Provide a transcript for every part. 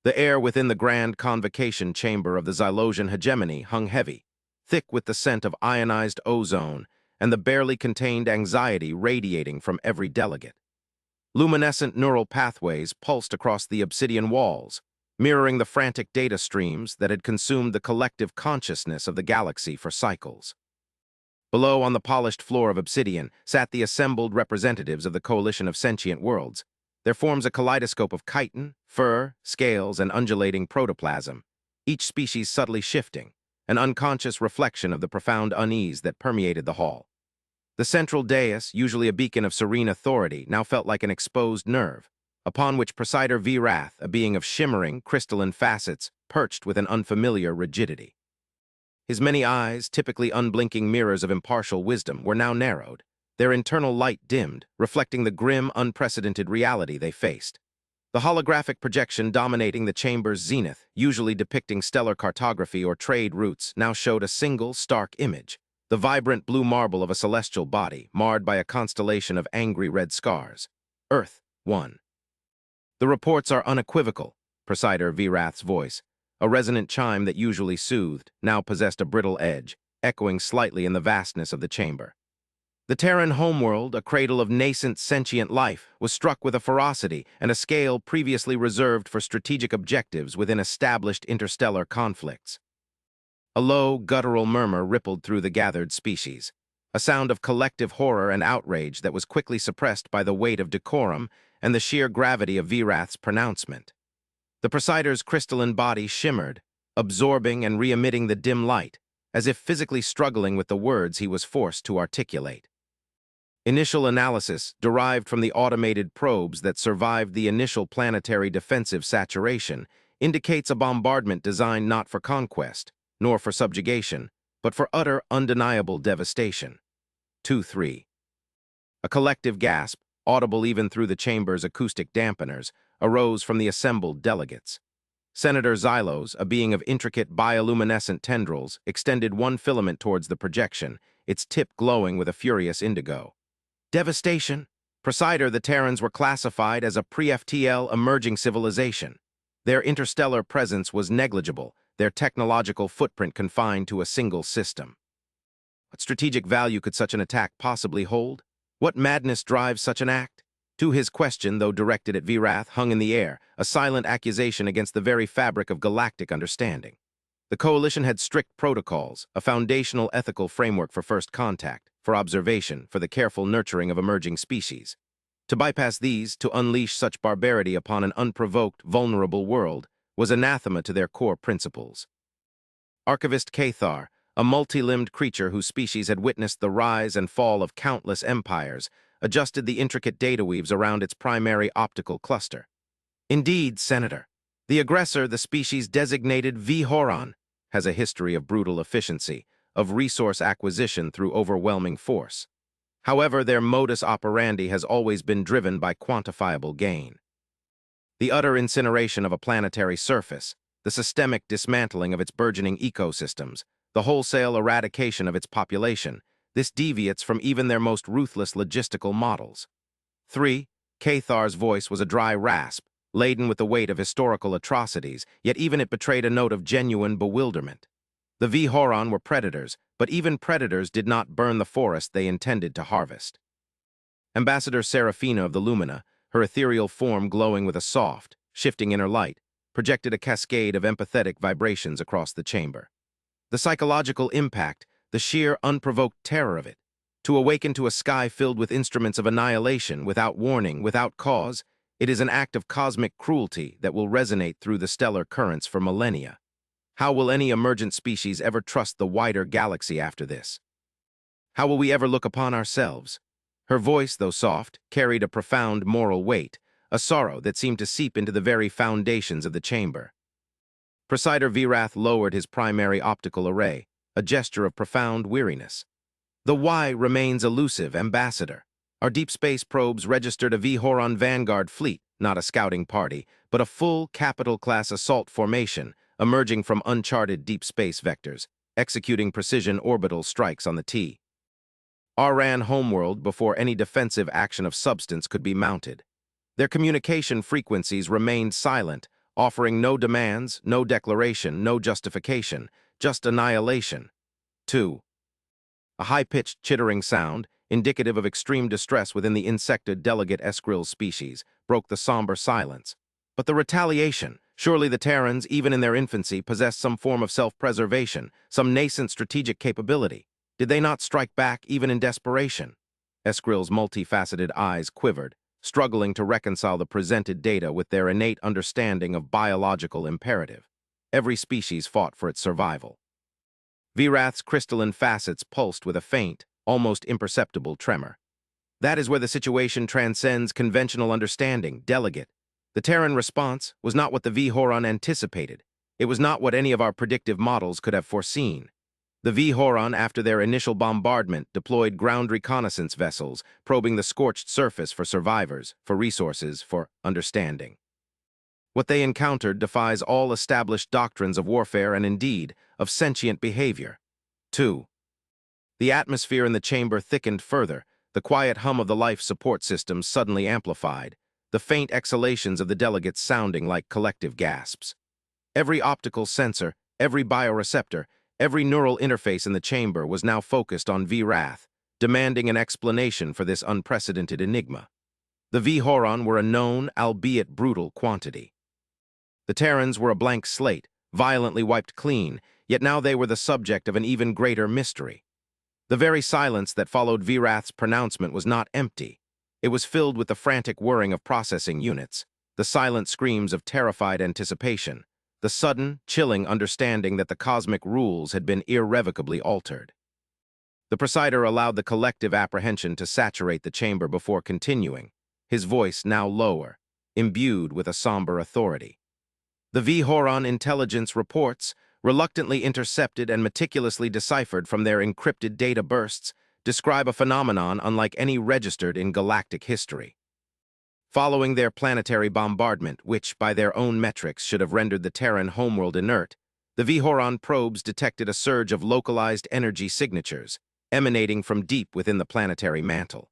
The air within the grand convocation chamber of the Xylosian hegemony hung heavy, thick with the scent of ionized ozone and the barely contained anxiety radiating from every delegate. Luminescent neural pathways pulsed across the obsidian walls, mirroring the frantic data streams that had consumed the collective consciousness of the galaxy for cycles. Below, on the polished floor of obsidian, sat the assembled representatives of the coalition of sentient worlds. There forms a kaleidoscope of chitin, fur, scales, and undulating protoplasm, each species subtly shifting, an unconscious reflection of the profound unease that permeated the hall. The central dais, usually a beacon of serene authority, now felt like an exposed nerve, upon which Presider Vrath, a being of shimmering, crystalline facets, perched with an unfamiliar rigidity. His many eyes, typically unblinking mirrors of impartial wisdom, were now narrowed, their internal light dimmed, reflecting the grim, unprecedented reality they faced. The holographic projection dominating the chamber's zenith, usually depicting stellar cartography or trade routes, now showed a single, stark image, the vibrant blue marble of a celestial body, marred by a constellation of angry red scars. Earth, 1. The reports are unequivocal, Presider Vrath's voice, a resonant chime that usually soothed, now possessed a brittle edge, echoing slightly in the vastness of the chamber. The Terran homeworld, a cradle of nascent sentient life, was struck with a ferocity and a scale previously reserved for strategic objectives within established interstellar conflicts. A low, guttural murmur rippled through the gathered species, a sound of collective horror and outrage that was quickly suppressed by the weight of decorum and the sheer gravity of Vrath's pronouncement. The Presider's crystalline body shimmered, absorbing and re-emitting the dim light, as if physically struggling with the words he was forced to articulate. Initial analysis, derived from the automated probes that survived the initial planetary defensive saturation, indicates a bombardment designed not for conquest, nor for subjugation, but for utter, undeniable devastation. 2-3. A collective gasp, audible even through the chamber's acoustic dampeners, arose from the assembled delegates. Senator Xylos, a being of intricate bioluminescent tendrils, extended one filament towards the projection, its tip glowing with a furious indigo. Devastation. Presider, the Terrans were classified as a pre-FTL emerging civilization. Their interstellar presence was negligible, their technological footprint confined to a single system. What strategic value could such an attack possibly hold? What madness drives such an act? To his question, though directed at Vrath, hung in the air, a silent accusation against the very fabric of galactic understanding. The coalition had strict protocols, a foundational ethical framework for first contact, for observation, for the careful nurturing of emerging species. To bypass these, to unleash such barbarity upon an unprovoked, vulnerable world, was anathema to their core principles. Archivist Cathar, a multi-limbed creature whose species had witnessed the rise and fall of countless empires, adjusted the intricate data weaves around its primary optical cluster. Indeed, Senator, the aggressor, the species designated V-Horon, has a history of brutal efficiency, of resource acquisition through overwhelming force. However, their modus operandi has always been driven by quantifiable gain. The utter incineration of a planetary surface, the systemic dismantling of its burgeoning ecosystems, the wholesale eradication of its population, this deviates from even their most ruthless logistical models. 3. Cathar's voice was a dry rasp, laden with the weight of historical atrocities, yet even it betrayed a note of genuine bewilderment. The V-Horon were predators, but even predators did not burn the forest they intended to harvest. Ambassador Seraphina of the Lumina, her ethereal form glowing with a soft, shifting inner light, projected a cascade of empathetic vibrations across the chamber. The psychological impact, the sheer unprovoked terror of it, to awaken to a sky filled with instruments of annihilation without warning, without cause, it is an act of cosmic cruelty that will resonate through the stellar currents for millennia. How will any emergent species ever trust the wider galaxy after this? How will we ever look upon ourselves? Her voice, though soft, carried a profound moral weight, a sorrow that seemed to seep into the very foundations of the chamber. Presider Vrath lowered his primary optical array, a gesture of profound weariness. The why remains elusive, Ambassador. Our deep space probes registered a V-Horon vanguard fleet, not a scouting party, but a full capital-class assault formation, emerging from uncharted deep space vectors, executing precision orbital strikes on the T. Ran homeworld before any defensive action of substance could be mounted. Their communication frequencies remained silent, offering no demands, no declaration, no justification, just annihilation. 2. A high-pitched chittering sound, indicative of extreme distress within the insecta delegate esquil species, broke the somber silence. But the retaliation, surely the Terrans, even in their infancy, possessed some form of self-preservation, some nascent strategic capability. Did they not strike back even in desperation? Esquil's multifaceted eyes quivered, struggling to reconcile the presented data with their innate understanding of biological imperative. Every species fought for its survival. Virath's crystalline facets pulsed with a faint, almost imperceptible tremor. That is where the situation transcends conventional understanding, delegate. The Terran response was not what the V-Horon anticipated. It was not what any of our predictive models could have foreseen. The V-Horon, after their initial bombardment, deployed ground reconnaissance vessels, probing the scorched surface for survivors, for resources, for understanding. What they encountered defies all established doctrines of warfare and, indeed, of sentient behavior. 2. The atmosphere in the chamber thickened further, the quiet hum of the life support systems suddenly amplified, the faint exhalations of the delegates sounding like collective gasps. Every optical sensor, every bioreceptor, every neural interface in the chamber was now focused on Virath, demanding an explanation for this unprecedented enigma. The V-Horon were a known, albeit brutal, quantity. The Terrans were a blank slate, violently wiped clean, yet now they were the subject of an even greater mystery. The very silence that followed Virath's pronouncement was not empty. It was filled with the frantic whirring of processing units, the silent screams of terrified anticipation, the sudden, chilling understanding that the cosmic rules had been irrevocably altered. The presider allowed the collective apprehension to saturate the chamber before continuing, his voice now lower, imbued with a somber authority. The V-Horon intelligence reports, reluctantly intercepted and meticulously deciphered from their encrypted data bursts, describe a phenomenon unlike any registered in galactic history. Following their planetary bombardment, which, by their own metrics, should have rendered the Terran homeworld inert, the V-Horon probes detected a surge of localized energy signatures, emanating from deep within the planetary mantle.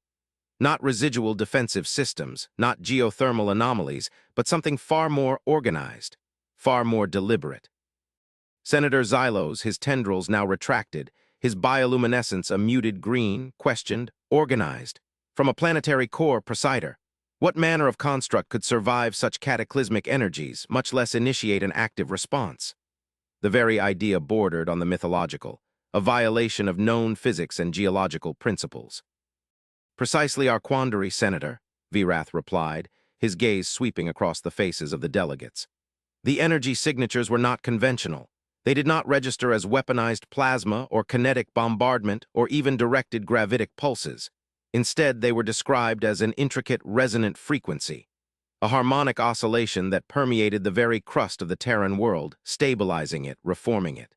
Not residual defensive systems, not geothermal anomalies, but something far more organized, far more deliberate. Senator Xylos, his tendrils now retracted, his bioluminescence a muted green, questioned, organized. From a planetary core, presider, what manner of construct could survive such cataclysmic energies, much less initiate an active response? The very idea bordered on the mythological, a violation of known physics and geological principles. Precisely our quandary, Senator, Virath replied, his gaze sweeping across the faces of the delegates. The energy signatures were not conventional. They did not register as weaponized plasma or kinetic bombardment or even directed gravitic pulses. Instead, they were described as an intricate resonant frequency, a harmonic oscillation that permeated the very crust of the Terran world, stabilizing it, reforming it.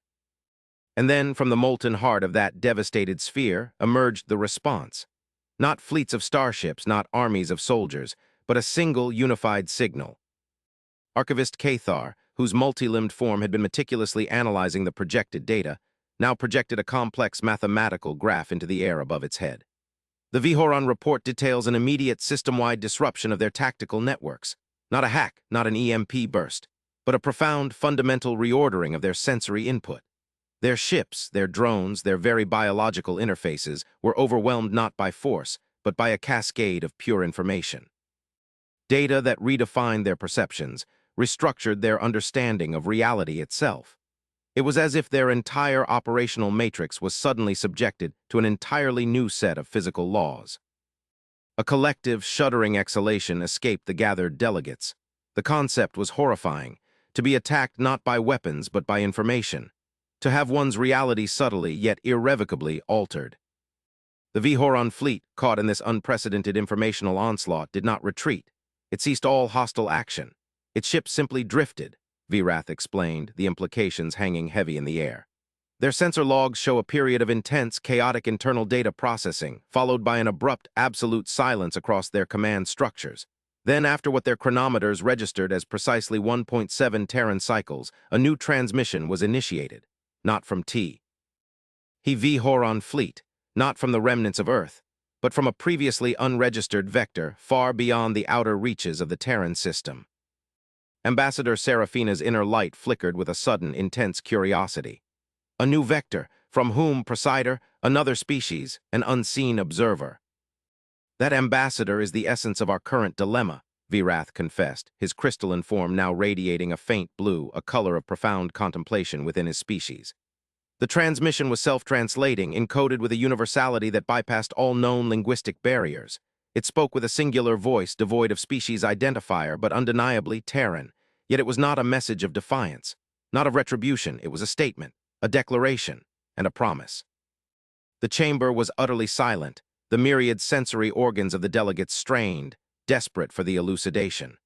And then, from the molten heart of that devastated sphere, emerged the response. Not fleets of starships, not armies of soldiers, but a single unified signal. Archivist Cathar, whose multi-limbed form had been meticulously analyzing the projected data, now projected a complex mathematical graph into the air above its head. The V-Horon report details an immediate system-wide disruption of their tactical networks. Not a hack, not an EMP burst, but a profound, fundamental reordering of their sensory input. Their ships, their drones, their very biological interfaces were overwhelmed not by force, but by a cascade of pure information. Data that redefined their perceptions, restructured their understanding of reality itself. It was as if their entire operational matrix was suddenly subjected to an entirely new set of physical laws. A collective, shuddering exhalation escaped the gathered delegates. The concept was horrifying, to be attacked not by weapons but by information, to have one's reality subtly yet irrevocably altered. The V-Horon fleet, caught in this unprecedented informational onslaught, did not retreat. It ceased all hostile action. Its ships simply drifted, Virath explained, the implications hanging heavy in the air. Their sensor logs show a period of intense, chaotic internal data processing, followed by an abrupt, absolute silence across their command structures. Then, after what their chronometers registered as precisely 1.7 Terran cycles, a new transmission was initiated, not from V-Horon fleet, not from the remnants of Earth, but from a previously unregistered vector far beyond the outer reaches of the Terran system. Ambassador Seraphina's inner light flickered with a sudden, intense curiosity. A new vector, from whom, Presider, another species, an unseen observer. That ambassador is the essence of our current dilemma, Virath confessed, his crystalline form now radiating a faint blue, a color of profound contemplation within his species. The transmission was self-translating, encoded with a universality that bypassed all known linguistic barriers. It spoke with a singular voice devoid of species identifier, but undeniably Terran. Yet it was not a message of defiance, not of retribution. It was a statement, a declaration, and a promise. The chamber was utterly silent, the myriad sensory organs of the delegates strained, desperate for the elucidation.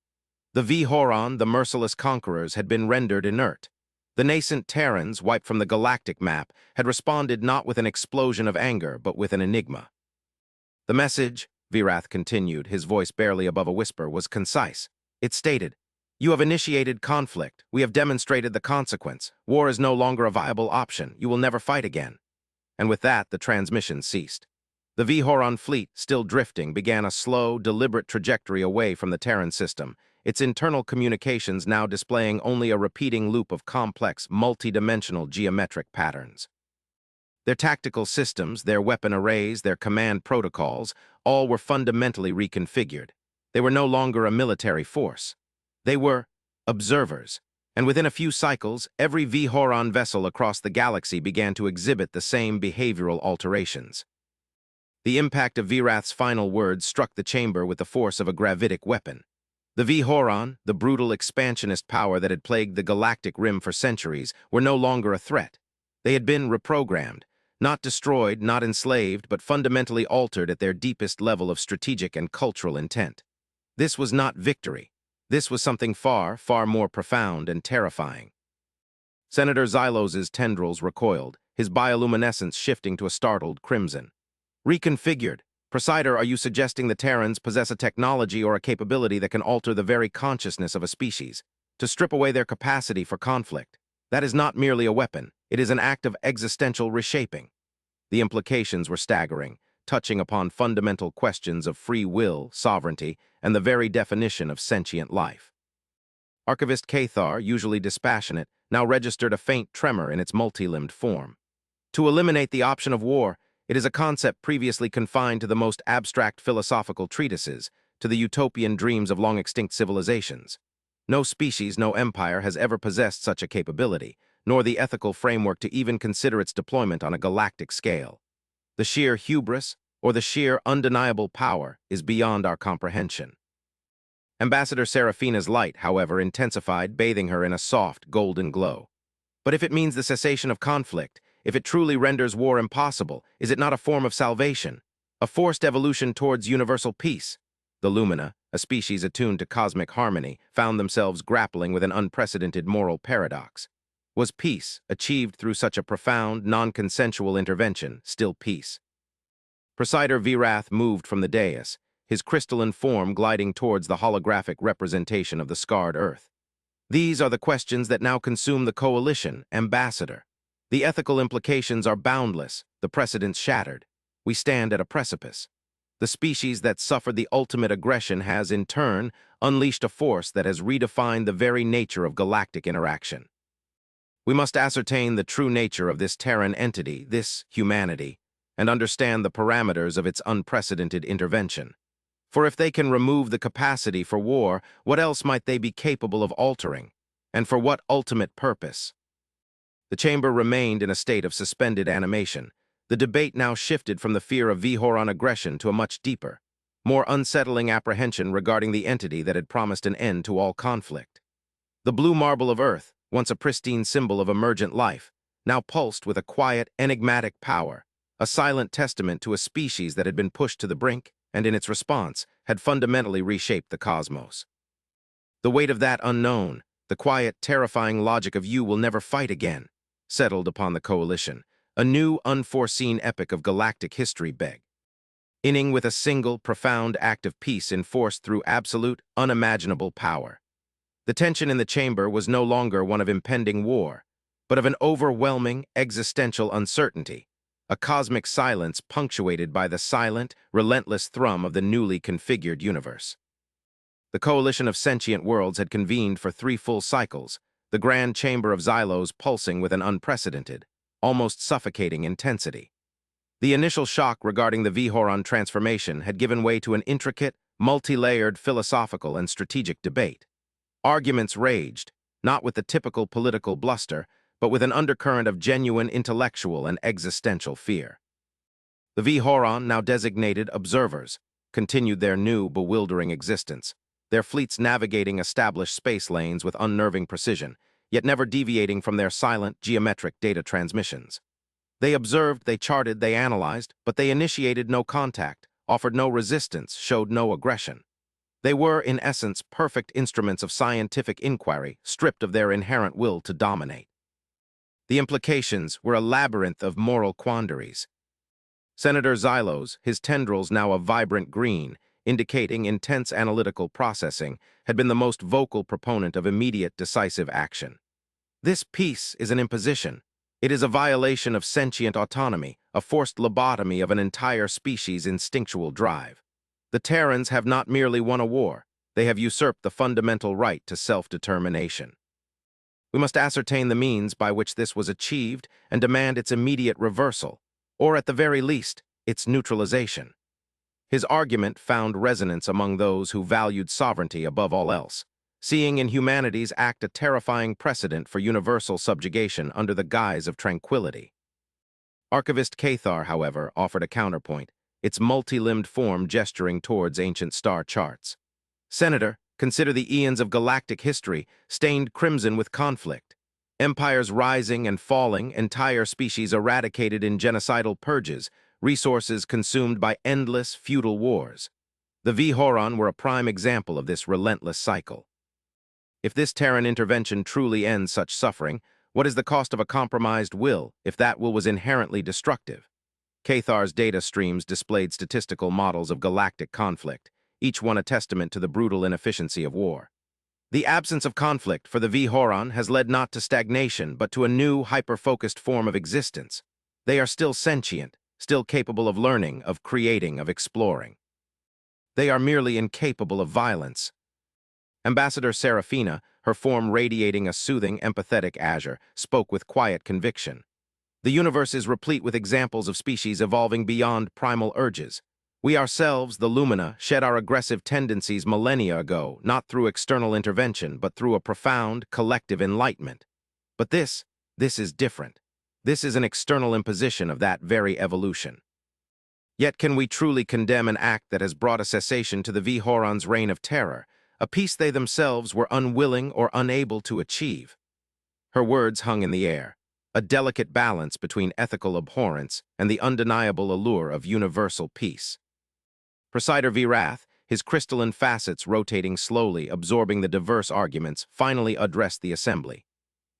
The Vhoron, the merciless conquerors, had been rendered inert. The nascent Terrans, wiped from the galactic map, had responded not with an explosion of anger, but with an enigma. The message, Virath continued, his voice barely above a whisper, was concise. It stated, "You have initiated conflict. We have demonstrated the consequence. War is no longer a viable option. You will never fight again." And with that, the transmission ceased. The Vhoron fleet, still drifting, began a slow, deliberate trajectory away from the Terran system, its internal communications now displaying only a repeating loop of complex, multi-dimensional geometric patterns. Their tactical systems, their weapon arrays, their command protocols, all were fundamentally reconfigured. They were no longer a military force. They were observers, and within a few cycles, every Vhoron vessel across the galaxy began to exhibit the same behavioral alterations. The impact of Virath's final words struck the chamber with the force of a gravitic weapon. The Vhoron, the brutal expansionist power that had plagued the galactic rim for centuries, were no longer a threat. They had been reprogrammed, not destroyed, not enslaved, but fundamentally altered at their deepest level of strategic and cultural intent. This was not victory. This was something far, far more profound and terrifying. Senator Xylos's tendrils recoiled, his bioluminescence shifting to a startled crimson. Reconfigured. Presider, are you suggesting the Terrans possess a technology or a capability that can alter the very consciousness of a species, to strip away their capacity for conflict? That is not merely a weapon. It is an act of existential reshaping. The implications were staggering, touching upon fundamental questions of free will, sovereignty, and the very definition of sentient life. Archivist Cathar, usually dispassionate, now registered a faint tremor in its multi-limbed form. To eliminate the option of war, it is a concept previously confined to the most abstract philosophical treatises, to the utopian dreams of long-extinct civilizations. No species, no empire has ever possessed such a capability, nor the ethical framework to even consider its deployment on a galactic scale. The sheer hubris, or the sheer undeniable power, is beyond our comprehension. Ambassador Seraphina's light, however, intensified, bathing her in a soft, golden glow. But if it means the cessation of conflict, if it truly renders war impossible, is it not a form of salvation, a forced evolution towards universal peace? The Lumina, a species attuned to cosmic harmony, found themselves grappling with an unprecedented moral paradox. Was peace, achieved through such a profound, non-consensual intervention, still peace? Presider Virath moved from the dais, his crystalline form gliding towards the holographic representation of the scarred Earth. These are the questions that now consume the coalition, Ambassador. The ethical implications are boundless, the precedents shattered. We stand at a precipice. The species that suffered the ultimate aggression has, in turn, unleashed a force that has redefined the very nature of galactic interaction. We must ascertain the true nature of this Terran entity, this humanity, and understand the parameters of its unprecedented intervention. For if they can remove the capacity for war, what else might they be capable of altering? And for what ultimate purpose? The chamber remained in a state of suspended animation. The debate now shifted from the fear of Vhoron aggression to a much deeper, more unsettling apprehension regarding the entity that had promised an end to all conflict. The blue marble of Earth, once a pristine symbol of emergent life, now pulsed with a quiet, enigmatic power, a silent testament to a species that had been pushed to the brink and, in its response, had fundamentally reshaped the cosmos. The weight of that unknown, the quiet, terrifying logic of "you will never fight again," settled upon the coalition, a new, unforeseen epic of galactic history inning with a single, profound act of peace enforced through absolute, unimaginable power. The tension in the chamber was no longer one of impending war, but of an overwhelming, existential uncertainty, a cosmic silence punctuated by the silent, relentless thrum of the newly configured universe. The coalition of sentient worlds had convened for 3 full cycles, the grand chamber of Xylos pulsing with an unprecedented, almost suffocating intensity. The initial shock regarding the Vihoran transformation had given way to an intricate, multi-layered philosophical and strategic debate. Arguments raged, not with the typical political bluster, but with an undercurrent of genuine intellectual and existential fear. The Vihoran, now designated observers, continued their new, bewildering existence, their fleets navigating established space lanes with unnerving precision, yet never deviating from their silent, geometric data transmissions. They observed, they charted, they analyzed, but they initiated no contact, offered no resistance, showed no aggression. They were, in essence, perfect instruments of scientific inquiry, stripped of their inherent will to dominate. The implications were a labyrinth of moral quandaries. Senator Xylos, his tendrils now a vibrant green, indicating intense analytical processing, had been the most vocal proponent of immediate decisive action. This peace is an imposition. It is a violation of sentient autonomy, a forced lobotomy of an entire species' instinctual drive. The Terrans have not merely won a war, they have usurped the fundamental right to self-determination. We must ascertain the means by which this was achieved and demand its immediate reversal, or at the very least, its neutralization. His argument found resonance among those who valued sovereignty above all else, seeing in humanity's act a terrifying precedent for universal subjugation under the guise of tranquility. Archivist Cathar, however, offered a counterpoint, its multi-limbed form gesturing towards ancient star charts. Senator, consider the eons of galactic history stained crimson with conflict. Empires rising and falling, entire species eradicated in genocidal purges, resources consumed by endless, futile wars. The Vihoran were a prime example of this relentless cycle. If this Terran intervention truly ends such suffering, what is the cost of a compromised will, if that will was inherently destructive? Cathar's data streams displayed statistical models of galactic conflict, each one a testament to the brutal inefficiency of war. The absence of conflict for the Vihoran has led not to stagnation, but to a new, hyper-focused form of existence. They are still sentient, still capable of learning, of creating, of exploring. They are merely incapable of violence. Ambassador Seraphina, her form radiating a soothing, empathetic azure, spoke with quiet conviction. The universe is replete with examples of species evolving beyond primal urges. We ourselves, the Lumina, shed our aggressive tendencies millennia ago, not through external intervention, but through a profound, collective enlightenment. But this is different. This is an external imposition of that very evolution. Yet can we truly condemn an act that has brought a cessation to the Vihoran's reign of terror, a peace they themselves were unwilling or unable to achieve? Her words hung in the air, a delicate balance between ethical abhorrence and the undeniable allure of universal peace. Presider Virath, his crystalline facets rotating slowly, absorbing the diverse arguments, finally addressed the assembly.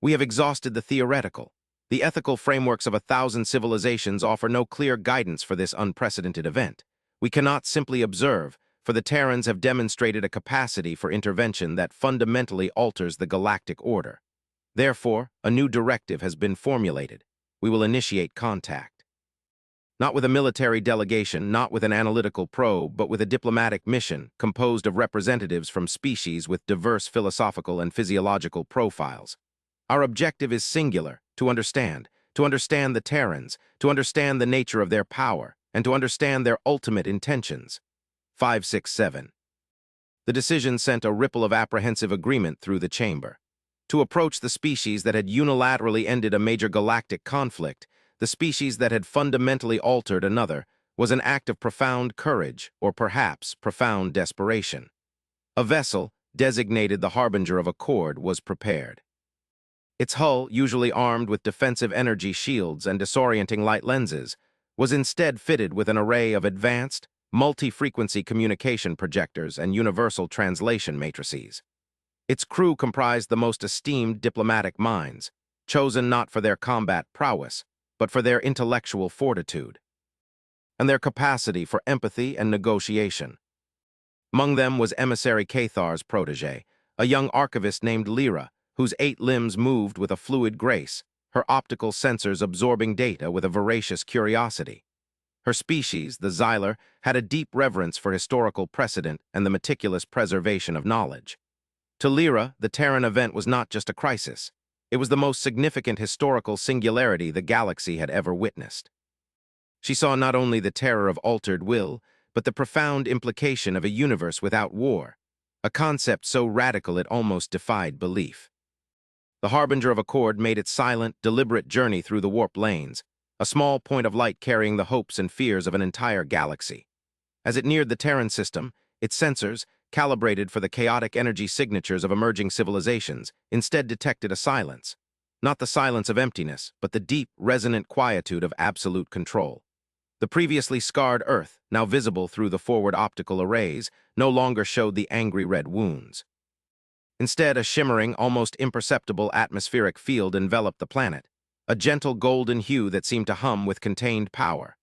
We have exhausted the theoretical. The ethical frameworks of 1,000 civilizations offer no clear guidance for this unprecedented event. We cannot simply observe, for the Terrans have demonstrated a capacity for intervention that fundamentally alters the galactic order. Therefore, a new directive has been formulated. We will initiate contact. Not with a military delegation, not with an analytical probe, but with a diplomatic mission composed of representatives from species with diverse philosophical and physiological profiles. Our objective is singular, to understand the Terrans, to understand the nature of their power, and to understand their ultimate intentions. 567. The decision sent a ripple of apprehensive agreement through the chamber. To approach the species that had unilaterally ended a major galactic conflict, the species that had fundamentally altered another, was an act of profound courage, or perhaps profound desperation. A vessel, designated the harbinger of accord, was prepared. Its hull, usually armed with defensive energy shields and disorienting light lenses, was instead fitted with an array of advanced, multi-frequency communication projectors and universal translation matrices. Its crew comprised the most esteemed diplomatic minds, chosen not for their combat prowess, but for their intellectual fortitude, and their capacity for empathy and negotiation. Among them was emissary Cathar's protege, a young archivist named Lyra, whose 8 limbs moved with a fluid grace, her optical sensors absorbing data with a voracious curiosity. Her species, the Xyler, had a deep reverence for historical precedent and the meticulous preservation of knowledge. To Lyra, the Terran event was not just a crisis. It was the most significant historical singularity the galaxy had ever witnessed. She saw not only the terror of altered will, but the profound implication of a universe without war, a concept so radical it almost defied belief. The Harbinger of Accord made its silent, deliberate journey through the warp lanes, a small point of light carrying the hopes and fears of an entire galaxy. As it neared the Terran system, its sensors, calibrated for the chaotic energy signatures of emerging civilizations, instead detected a silence. Not the silence of emptiness, but the deep, resonant quietude of absolute control. The previously scarred Earth, now visible through the forward optical arrays, no longer showed the angry red wounds. Instead, a shimmering, almost imperceptible atmospheric field enveloped the planet, a gentle golden hue that seemed to hum with contained power.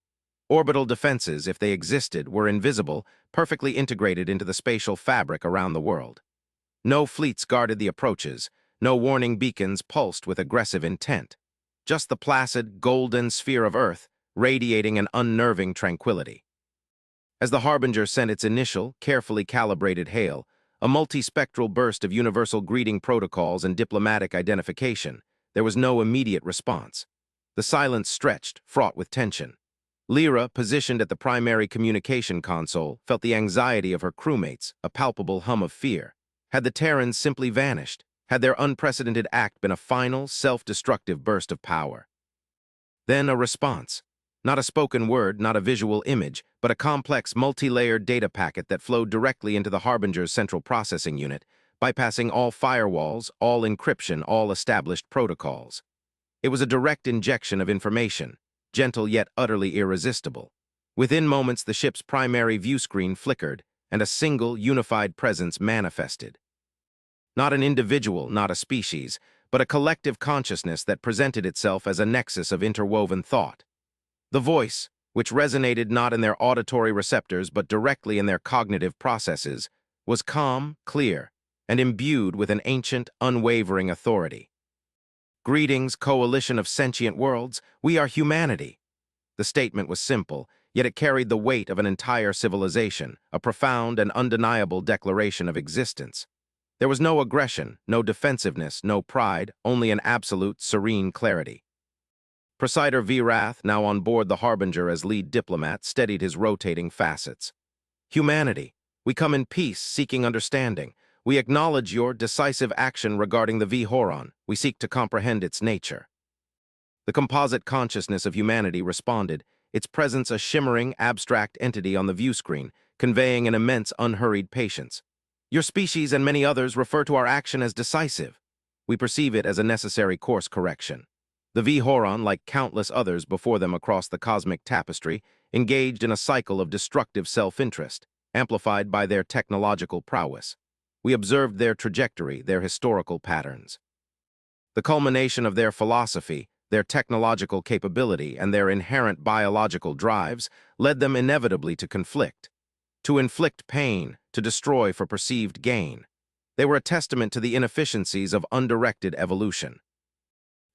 Orbital defenses, if they existed, were invisible, perfectly integrated into the spatial fabric around the world. No fleets guarded the approaches, no warning beacons pulsed with aggressive intent. Just the placid, golden sphere of Earth, radiating an unnerving tranquility. As the Harbinger sent its initial, carefully calibrated hail, a multispectral burst of universal greeting protocols and diplomatic identification, there was no immediate response. The silence stretched, fraught with tension. Lyra, positioned at the primary communication console, felt the anxiety of her crewmates, a palpable hum of fear. Had the Terrans simply vanished? Had their unprecedented act been a final, self-destructive burst of power? Then a response. Not a spoken word, not a visual image, but a complex, multi-layered data packet that flowed directly into the Harbinger's central processing unit, bypassing all firewalls, all encryption, all established protocols. It was a direct injection of information, gentle yet utterly irresistible. Within moments, the ship's primary view screen flickered, and a single, unified presence manifested. Not an individual, not a species, but a collective consciousness that presented itself as a nexus of interwoven thought. The voice, which resonated not in their auditory receptors but directly in their cognitive processes, was calm, clear, and imbued with an ancient, unwavering authority. "Greetings, coalition of sentient worlds, we are humanity." The statement was simple, yet it carried the weight of an entire civilization, a profound and undeniable declaration of existence. There was no aggression, no defensiveness, no pride, only an absolute, serene clarity. Presider Vrath, now on board the Harbinger as lead diplomat, steadied his rotating facets. "Humanity, we come in peace, seeking understanding. We acknowledge your decisive action regarding the Vhoron. We seek to comprehend its nature." The composite consciousness of humanity responded, its presence a shimmering, abstract entity on the view screen, conveying an immense, unhurried patience. "Your species and many others refer to our action as decisive. We perceive it as a necessary course correction." The Vhoron, like countless others before them across the cosmic tapestry, engaged in a cycle of destructive self-interest, amplified by their technological prowess. We observed their trajectory, their historical patterns. The culmination of their philosophy, their technological capability, and their inherent biological drives led them inevitably to conflict, to inflict pain, to destroy for perceived gain. They were a testament to the inefficiencies of undirected evolution.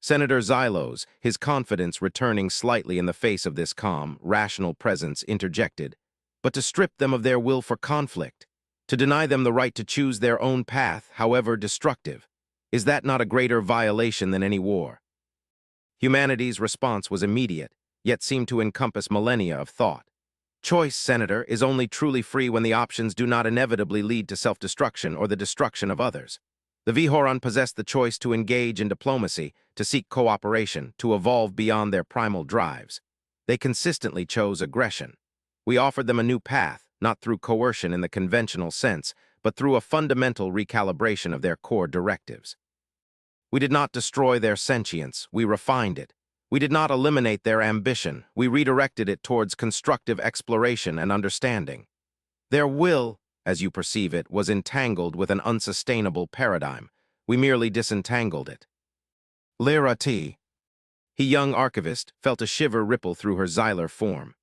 Senator Xylos, his confidence returning slightly in the face of this calm, rational presence, interjected, "But to strip them of their will for conflict, to deny them the right to choose their own path, however destructive, is that not a greater violation than any war?" Humanity's response was immediate, yet seemed to encompass millennia of thought. "Choice, Senator, is only truly free when the options do not inevitably lead to self-destruction or the destruction of others. The Vhoron possessed the choice to engage in diplomacy, to seek cooperation, to evolve beyond their primal drives. They consistently chose aggression. We offered them a new path, not through coercion in the conventional sense, but through a fundamental recalibration of their core directives. We did not destroy their sentience, we refined it. We did not eliminate their ambition, we redirected it towards constructive exploration and understanding. Their will, as you perceive it, was entangled with an unsustainable paradigm. We merely disentangled it." Lyra T., he young archivist, felt a shiver ripple through her Xyler form.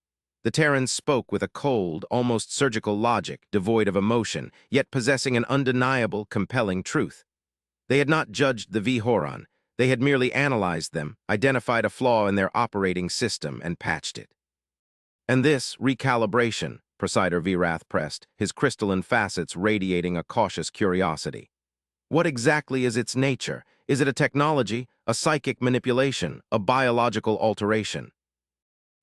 The Terrans spoke with a cold, almost surgical logic, devoid of emotion, yet possessing an undeniable, compelling truth. They had not judged the Vhoron. They had merely analyzed them, identified a flaw in their operating system, and patched it. And this recalibration, Presider Virath pressed, his crystalline facets radiating a cautious curiosity. What exactly is its nature? Is it a technology, a psychic manipulation, a biological alteration?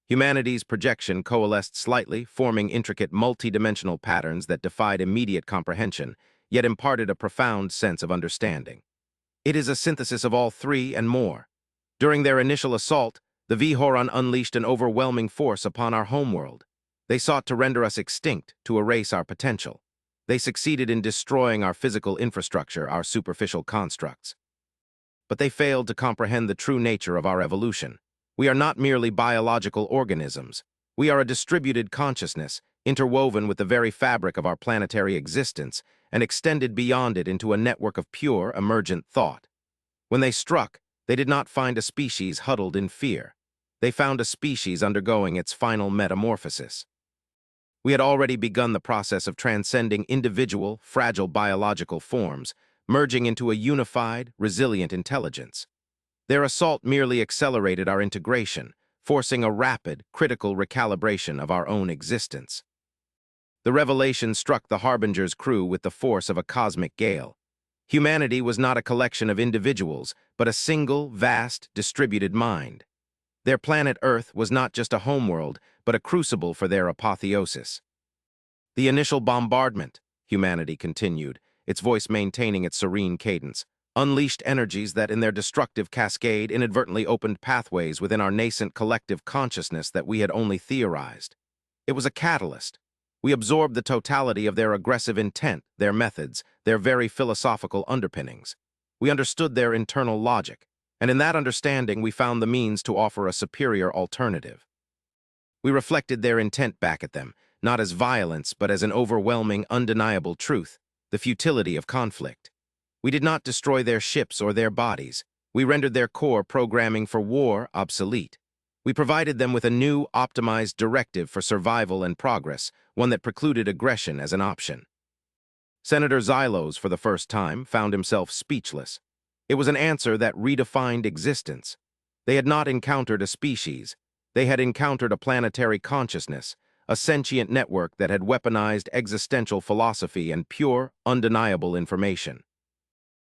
Humanity's projection coalesced slightly, forming intricate multi-dimensional patterns that defied immediate comprehension, yet imparted a profound sense of understanding. It is a synthesis of all three and more. During their initial assault, the Vihoran unleashed an overwhelming force upon our homeworld. They sought to render us extinct, to erase our potential. They succeeded in destroying our physical infrastructure, our superficial constructs. But they failed to comprehend the true nature of our evolution. We are not merely biological organisms. We are a distributed consciousness, interwoven with the very fabric of our planetary existence, and extended beyond it into a network of pure, emergent thought. When they struck, they did not find a species huddled in fear. They found a species undergoing its final metamorphosis. We had already begun the process of transcending individual, fragile biological forms, merging into a unified, resilient intelligence. Their assault merely accelerated our integration, forcing a rapid, critical recalibration of our own existence. The revelation struck the Harbinger's crew with the force of a cosmic gale. Humanity was not a collection of individuals, but a single, vast, distributed mind. Their planet Earth was not just a homeworld, but a crucible for their apotheosis. The initial bombardment, humanity continued, its voice maintaining its serene cadence, unleashed energies that in their destructive cascade inadvertently opened pathways within our nascent collective consciousness that we had only theorized. It was a catalyst. We absorbed the totality of their aggressive intent, their methods, their very philosophical underpinnings. We understood their internal logic, and in that understanding we found the means to offer a superior alternative. We reflected their intent back at them, not as violence but as an overwhelming, undeniable truth, the futility of conflict. We did not destroy their ships or their bodies. We rendered their core programming for war obsolete. We provided them with a new, optimized directive for survival and progress, one that precluded aggression as an option. Senator Xylos, for the first time, found himself speechless. It was an answer that redefined existence. They had not encountered a species. They had encountered a planetary consciousness, a sentient network that had weaponized existential philosophy and pure, undeniable information.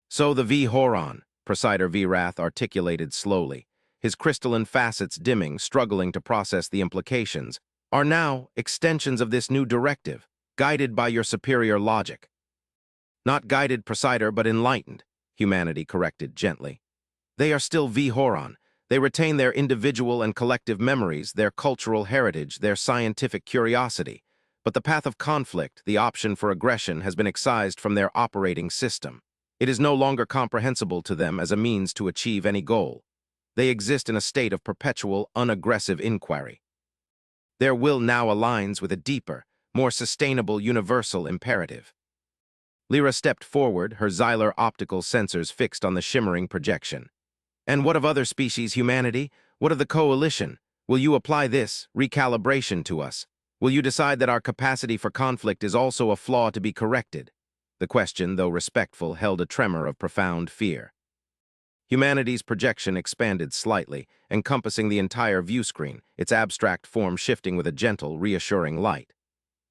So the Vihoran, Presider Virath articulated slowly, his crystalline facets dimming, struggling to process the implications, are now extensions of this new directive, guided by your superior logic. Not guided, Presider, but enlightened, humanity corrected gently. They are still Vihoran. They retain their individual and collective memories, their cultural heritage, their scientific curiosity. But the path of conflict, the option for aggression, has been excised from their operating system. It is no longer comprehensible to them as a means to achieve any goal. They exist in a state of perpetual, unaggressive inquiry. Their will now aligns with a deeper, more sustainable universal imperative. Lyra stepped forward, her Xylar optical sensors fixed on the shimmering projection. And what of other species, humanity? What of the coalition? Will you apply this recalibration to us? Will you decide that our capacity for conflict is also a flaw to be corrected? The question, though respectful, held a tremor of profound fear. Humanity's projection expanded slightly, encompassing the entire viewscreen, its abstract form shifting with a gentle, reassuring light.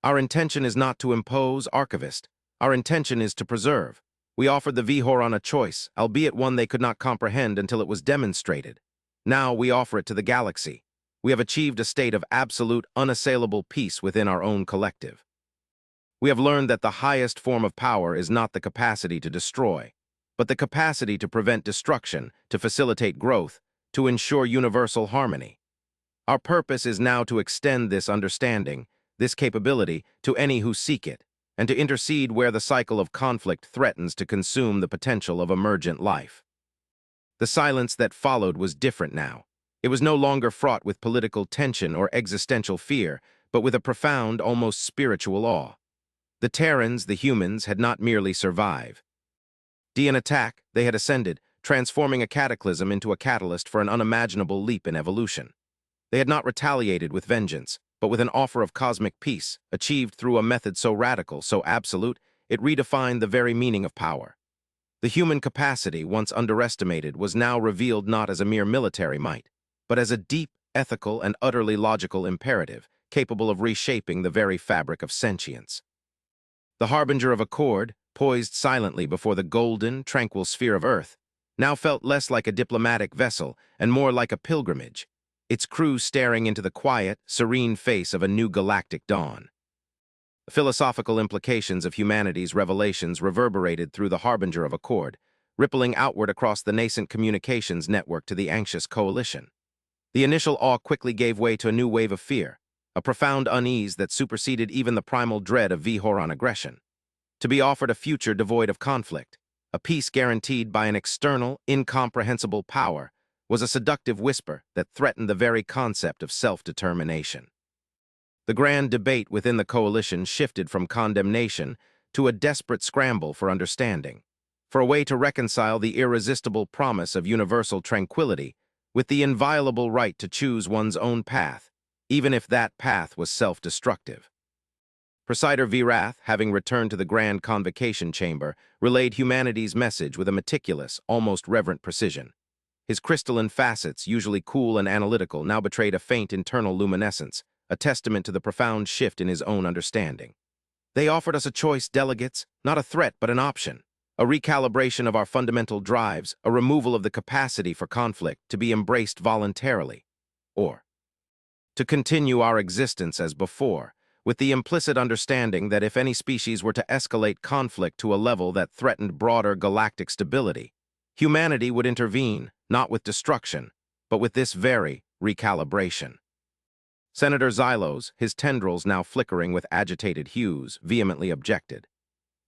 Our intention is not to impose, Archivist. Our intention is to preserve. We offered the Vihoran a choice, albeit one they could not comprehend until it was demonstrated. Now we offer it to the galaxy. We have achieved a state of absolute, unassailable peace within our own collective. We have learned that the highest form of power is not the capacity to destroy, but the capacity to prevent destruction, to facilitate growth, to ensure universal harmony. Our purpose is now to extend this understanding, this capability, to any who seek it, and to intercede where the cycle of conflict threatens to consume the potential of emergent life. The silence that followed was different now. It was no longer fraught with political tension or existential fear, but with a profound, almost spiritual awe. The Terrans, the humans, had not merely survived. In attack, they had ascended, transforming a cataclysm into a catalyst for an unimaginable leap in evolution. They had not retaliated with vengeance, but with an offer of cosmic peace, achieved through a method so radical, so absolute, it redefined the very meaning of power. The human capacity, once underestimated, was now revealed not as a mere military might, but as a deep, ethical, and utterly logical imperative, capable of reshaping the very fabric of sentience. The harbinger of accord, poised silently before the golden, tranquil sphere of Earth, now felt less like a diplomatic vessel and more like a pilgrimage, its crew staring into the quiet, serene face of a new galactic dawn. The philosophical implications of humanity's revelations reverberated through the harbinger of accord, rippling outward across the nascent communications network to the anxious coalition. The initial awe quickly gave way to a new wave of fear, a profound unease that superseded even the primal dread of Vhoran aggression. To be offered a future devoid of conflict, a peace guaranteed by an external, incomprehensible power, was a seductive whisper that threatened the very concept of self-determination. The grand debate within the coalition shifted from condemnation to a desperate scramble for understanding, for a way to reconcile the irresistible promise of universal tranquility with the inviolable right to choose one's own path, even if that path was self-destructive. Presider Virath, having returned to the grand convocation chamber, relayed humanity's message with a meticulous, almost reverent precision. His crystalline facets, usually cool and analytical, now betrayed a faint internal luminescence, a testament to the profound shift in his own understanding. They offered us a choice, delegates, not a threat but an option, a recalibration of our fundamental drives, a removal of the capacity for conflict to be embraced voluntarily, or to continue our existence as before, with the implicit understanding that if any species were to escalate conflict to a level that threatened broader galactic stability, humanity would intervene, not with destruction, but with this very recalibration. Senator Xylos, his tendrils now flickering with agitated hues, vehemently objected.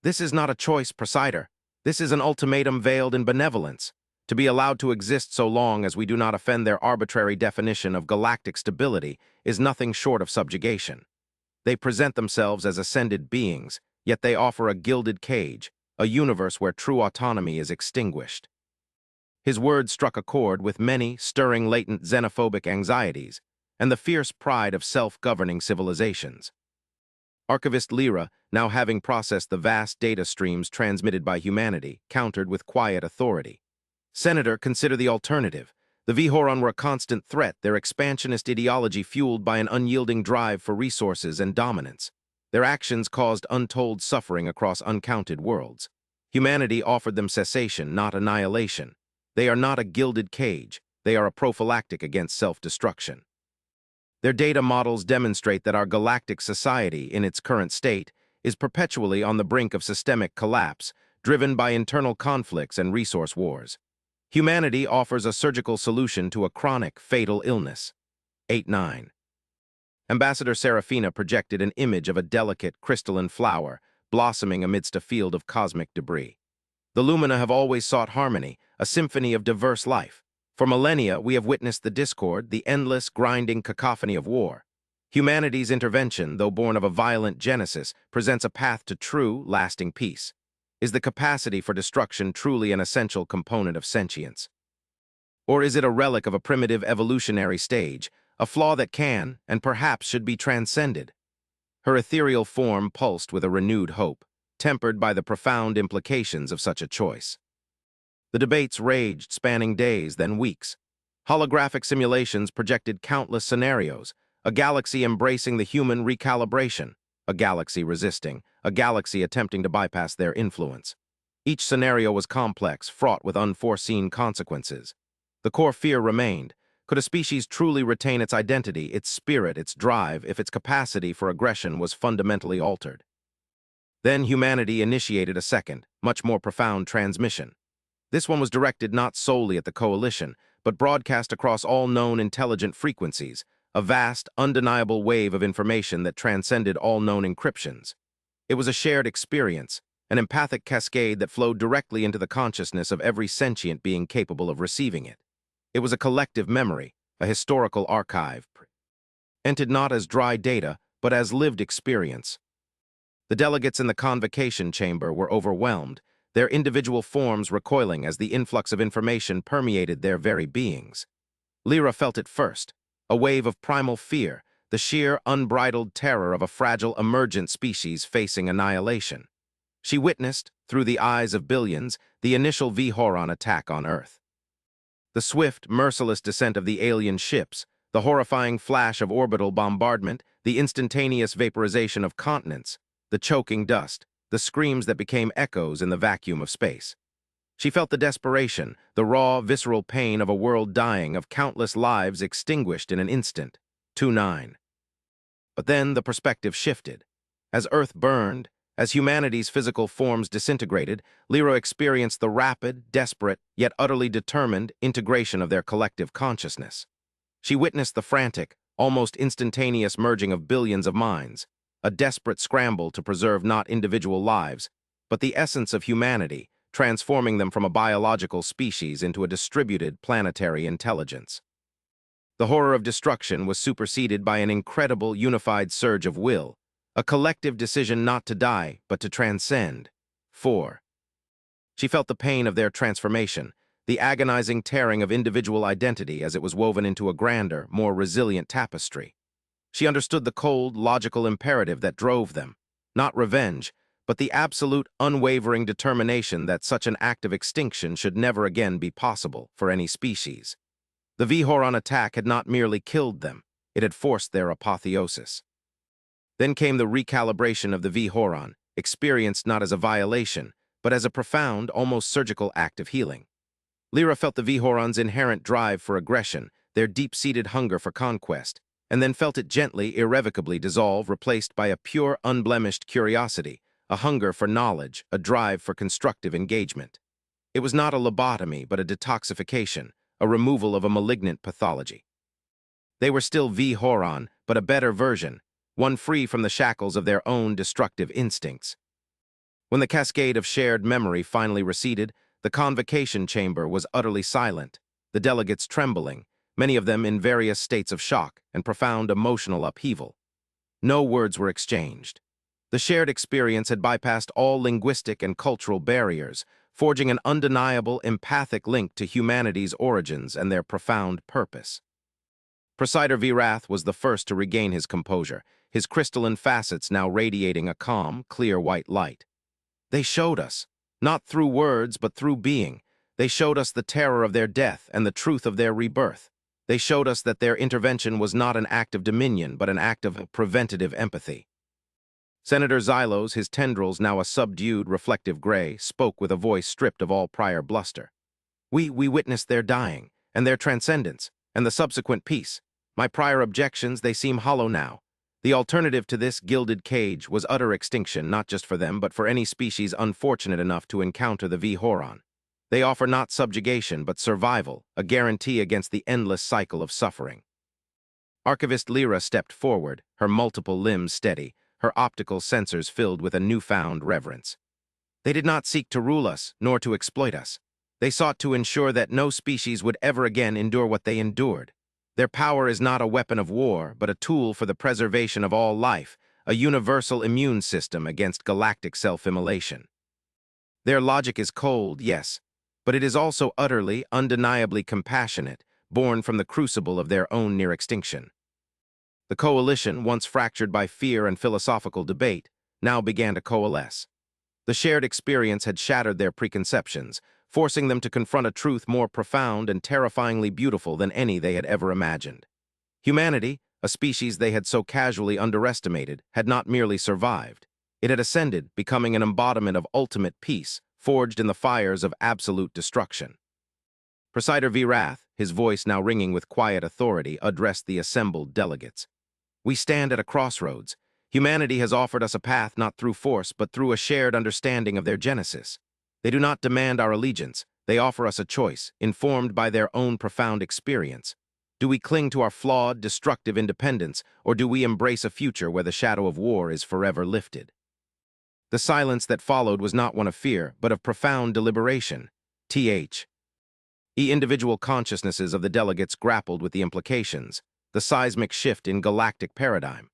This is not a choice, Presider. This is an ultimatum veiled in benevolence, to be allowed to exist so long as we do not offend their arbitrary definition of galactic stability is nothing short of subjugation. They present themselves as ascended beings, yet they offer a gilded cage, a universe where true autonomy is extinguished. His words struck a chord with many, stirring latent xenophobic anxieties and the fierce pride of self-governing civilizations. Archivist Lyra, now having processed the vast data streams transmitted by humanity, countered with quiet authority. Senator, consider the alternative. The Vhoran were a constant threat, their expansionist ideology fueled by an unyielding drive for resources and dominance. Their actions caused untold suffering across uncounted worlds. Humanity offered them cessation, not annihilation. They are not a gilded cage. They are a prophylactic against self-destruction. Their data models demonstrate that our galactic society, in its current state, is perpetually on the brink of systemic collapse, driven by internal conflicts and resource wars. Humanity offers a surgical solution to a chronic, fatal illness. 8-9. Ambassador Seraphina projected an image of a delicate, crystalline flower blossoming amidst a field of cosmic debris. The Lumina have always sought harmony, a symphony of diverse life. For millennia, we have witnessed the discord, the endless, grinding cacophony of war. Humanity's intervention, though born of a violent genesis, presents a path to true, lasting peace. Is the capacity for destruction truly an essential component of sentience? Or is it a relic of a primitive evolutionary stage, a flaw that can, and perhaps should be transcended? Her ethereal form pulsed with a renewed hope, tempered by the profound implications of such a choice. The debates raged, spanning days, then weeks. Holographic simulations projected countless scenarios, a galaxy embracing the human recalibration, a galaxy resisting, a galaxy attempting to bypass their influence. Each scenario was complex, fraught with unforeseen consequences. The core fear remained. Could a species truly retain its identity, its spirit, its drive, if its capacity for aggression was fundamentally altered? Then humanity initiated a second, much more profound transmission. This one was directed not solely at the coalition, but broadcast across all known intelligent frequencies, a vast, undeniable wave of information that transcended all known encryptions. It was a shared experience, an empathic cascade that flowed directly into the consciousness of every sentient being capable of receiving it. It was a collective memory, a historical archive, entered not as dry data, but as lived experience. The delegates in the convocation chamber were overwhelmed, their individual forms recoiling as the influx of information permeated their very beings. Lyra felt it first, a wave of primal fear, the sheer, unbridled terror of a fragile, emergent species facing annihilation. She witnessed, through the eyes of billions, the initial Vhoran attack on Earth. The swift, merciless descent of the alien ships, The horrifying flash of orbital bombardment, the instantaneous vaporization of continents, the choking dust, the screams that became echoes in the vacuum of space. She felt the desperation, the raw, visceral pain of a world dying, of countless lives extinguished in an instant. 2-9. But then the perspective shifted. As Earth burned, as humanity's physical forms disintegrated, Lyra experienced the rapid, desperate, yet utterly determined integration of their collective consciousness. She witnessed the frantic, almost instantaneous merging of billions of minds, a desperate scramble to preserve not individual lives, but the essence of humanity, transforming them from a biological species into a distributed planetary intelligence. The horror of destruction was superseded by an incredible unified surge of will, a collective decision not to die, but to transcend. 4. She felt the pain of their transformation, the agonizing tearing of individual identity as it was woven into a grander, more resilient tapestry. She understood the cold, logical imperative that drove them, not revenge, but the absolute, unwavering determination that such an act of extinction should never again be possible for any species. The Vihoran attack had not merely killed them, it had forced their apotheosis. Then came the recalibration of the Vihoran, experienced not as a violation, but as a profound, almost surgical act of healing. Lyra felt the Vihoran's inherent drive for aggression, their deep-seated hunger for conquest, and then felt it gently, irrevocably dissolve, replaced by a pure, unblemished curiosity, a hunger for knowledge, a drive for constructive engagement. It was not a lobotomy, but a detoxification, a removal of a malignant pathology. They were still Vihoran, but a better version, one free from the shackles of their own destructive instincts. When the cascade of shared memory finally receded, the convocation chamber was utterly silent, the delegates trembling, many of them in various states of shock and profound emotional upheaval. No words were exchanged. The shared experience had bypassed all linguistic and cultural barriers, forging an undeniable, empathic link to humanity's origins and their profound purpose. Presider Virath was the first to regain his composure, his crystalline facets now radiating a calm, clear white light. They showed us, not through words but through being, they showed us the terror of their death and the truth of their rebirth. They showed us that their intervention was not an act of dominion but an act of preventative empathy. Senator Xylos, his tendrils now a subdued, reflective gray, spoke with a voice stripped of all prior bluster. We witnessed their dying, and their transcendence, and the subsequent peace. My prior objections, they seem hollow now. The alternative to this gilded cage was utter extinction, not just for them, but for any species unfortunate enough to encounter the Vihoran. They offer not subjugation, but survival, a guarantee against the endless cycle of suffering. Archivist Lyra stepped forward, her multiple limbs steady, her optical sensors filled with a newfound reverence. They did not seek to rule us, nor to exploit us. They sought to ensure that no species would ever again endure what they endured. Their power is not a weapon of war, but a tool for the preservation of all life, a universal immune system against galactic self-immolation. Their logic is cold, yes, but it is also utterly, undeniably compassionate, born from the crucible of their own near extinction. The coalition, once fractured by fear and philosophical debate, now began to coalesce. The shared experience had shattered their preconceptions, forcing them to confront a truth more profound and terrifyingly beautiful than any they had ever imagined. Humanity, a species they had so casually underestimated, had not merely survived. It had ascended, becoming an embodiment of ultimate peace, forged in the fires of absolute destruction. Presider Virath, his voice now ringing with quiet authority, addressed the assembled delegates. We stand at a crossroads. Humanity has offered us a path not through force, but through a shared understanding of their genesis. They do not demand our allegiance. They offer us a choice, informed by their own profound experience. Do we cling to our flawed, destructive independence, or do we embrace a future where the shadow of war is forever lifted? The silence that followed was not one of fear, but of profound deliberation. Individual consciousnesses of the delegates grappled with the implications, the seismic shift in galactic paradigm.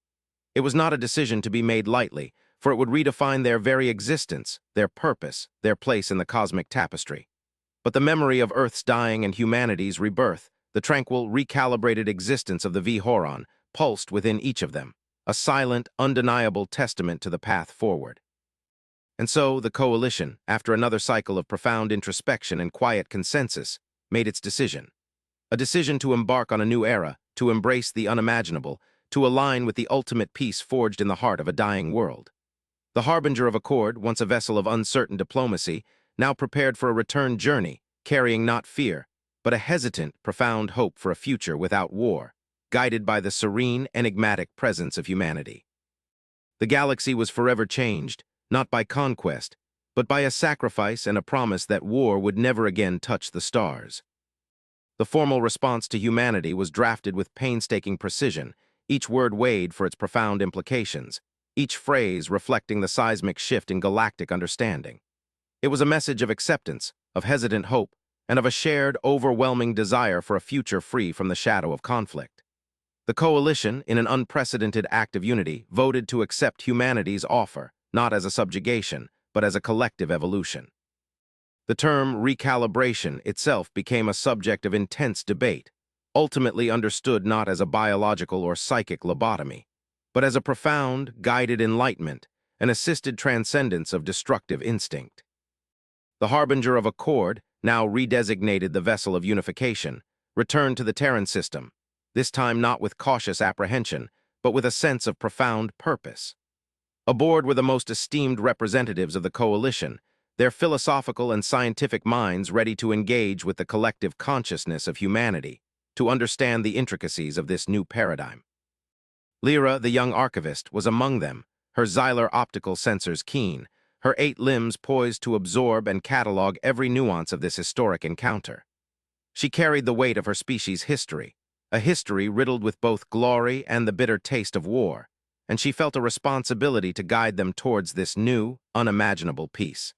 It was not a decision to be made lightly, for it would redefine their very existence, their purpose, their place in the cosmic tapestry. But the memory of Earth's dying and humanity's rebirth, the tranquil, recalibrated existence of the Vihoran, pulsed within each of them, a silent, undeniable testament to the path forward. And so, the coalition, after another cycle of profound introspection and quiet consensus, made its decision. a decision to embark on a new era, to embrace the unimaginable, to align with the ultimate peace forged in the heart of a dying world. The harbinger of accord, once a vessel of uncertain diplomacy, now prepared for a return journey, carrying not fear, but a hesitant, profound hope for a future without war, guided by the serene, enigmatic presence of humanity. The galaxy was forever changed, not by conquest, but by a sacrifice and a promise that war would never again touch the stars. The formal response to humanity was drafted with painstaking precision, each word weighed for its profound implications, each phrase reflecting the seismic shift in galactic understanding. It was a message of acceptance, of hesitant hope, and of a shared, overwhelming desire for a future free from the shadow of conflict. The coalition, in an unprecedented act of unity, voted to accept humanity's offer, not as a subjugation, but as a collective evolution. The term recalibration itself became a subject of intense debate, ultimately understood not as a biological or psychic lobotomy, but as a profound, guided enlightenment, an assisted transcendence of destructive instinct. The harbinger of accord, now redesignated the vessel of unification, returned to the Terran system, this time not with cautious apprehension, but with a sense of profound purpose. Aboard were the most esteemed representatives of the coalition, their philosophical and scientific minds ready to engage with the collective consciousness of humanity, to understand the intricacies of this new paradigm. Lyra, the young archivist, was among them, her xylar optical sensors keen, her 8 limbs poised to absorb and catalog every nuance of this historic encounter. She carried the weight of her species' history, a history riddled with both glory and the bitter taste of war, and she felt a responsibility to guide them towards this new, unimaginable peace.